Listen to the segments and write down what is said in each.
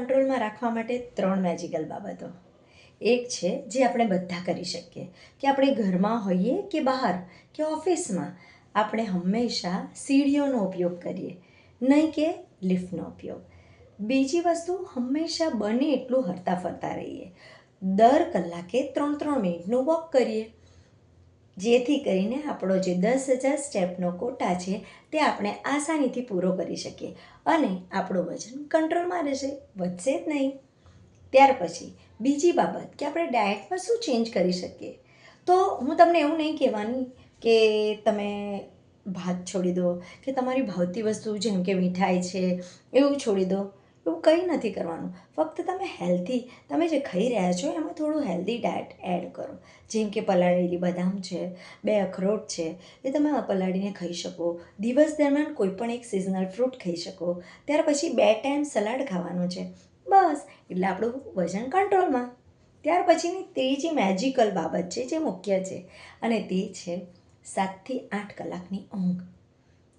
કંટ્રોલમાં રાખવા માટે 3 મેજિકલ બાબતો. એક છે જે આપણે બધા કરી શકીએ કે આપણે ઘરમાં હોઈએ કે બહાર કે ઓફિસમાં આપણે હંમેશા સીડીઓનો ઉપયોગ કરીએ, નહીં કે લિફ્ટનો ઉપયોગ. બીજી વસ્તુ, હંમેશા બને એટલું હરતા ફરતા રહીએ. દર કલાકે 3-3 મિનિટનું વોક કરીએ, જેથી કરીને આપણો જે 10,000 સ્ટેપનો કોટા છે તે આપણે આસાનીથી પૂરો કરી શકીએ અને આપણું વજન કંટ્રોલમાં રહેશે, વધશે જ નહીં. ત્યાર પછી બીજી બાબત કે આપણે ડાયટમાં શું ચેન્જ કરી શકીએ. તો હું તમને એવું નહીં કહેવાની કે તમે ભાત છોડી દો કે તમારી ભાવતી વસ્તુ જેમ કે મીઠાઈ છે એવું છોડી દો, એવું કંઈ નથી કરવાનું. ફક્ત તમે હેલ્ધી, તમે જે ખાઈ રહ્યા છો એમાં થોડું હેલ્ધી ડાયટ એડ કરો. જેમ કે પલાળેલી બદામ છે, 2 અખરોટ છે, એ તમે પલાળીને ખાઈ શકો. દિવસ દરમિયાન કોઈ પણ એક સિઝનલ ફ્રૂટ ખાઈ શકો. ત્યાર પછી 2 ટાઈમ સલાડ ખાવાનું છે, બસ. એટલે આપણું વજન કંટ્રોલમાં. ત્યાર પછીની ત્રીજી મેજિકલ બાબત છે જે મુખ્ય છે, અને તે છે 7થી 8 કલાકની ઊંઘ.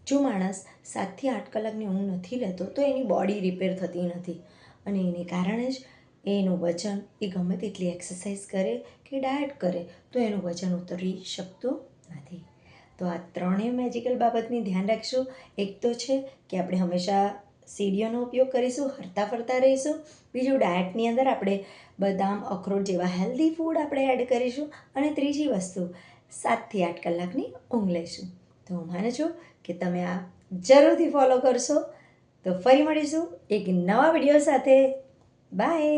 જો માણસ 7થી 8 કલાકની ઊંઘ નથી લેતો તો એની બોડી રિપેર થતી નથી, અને એને કારણે જ એનું વજન, એ ગમે તેટલી એક્સરસાઇઝ કરે કે ડાયટ કરે તો એનું વજન ઉતરી શકતું નથી. તો આ 3 મેજિકલ બાબતની ધ્યાન રાખશું. એક તો છે કે આપણે હંમેશા સીડીઓનો ઉપયોગ કરીશું, હરતા ફરતા રહીશું. બીજું, ડાયટની અંદર આપણે બદામ, અખરોટ જેવા હેલ્ધી ફૂડ આપણે એડ કરીશું. અને ત્રીજી વસ્તુ, 7થી 8 કલાકની ઊંઘ લઈશું. તો હું માનું છું કે તમે આ જરૂરથી ફોલો કરશો. તો ફરી મળીશું એક નવા વિડીયો સાથે. બાય.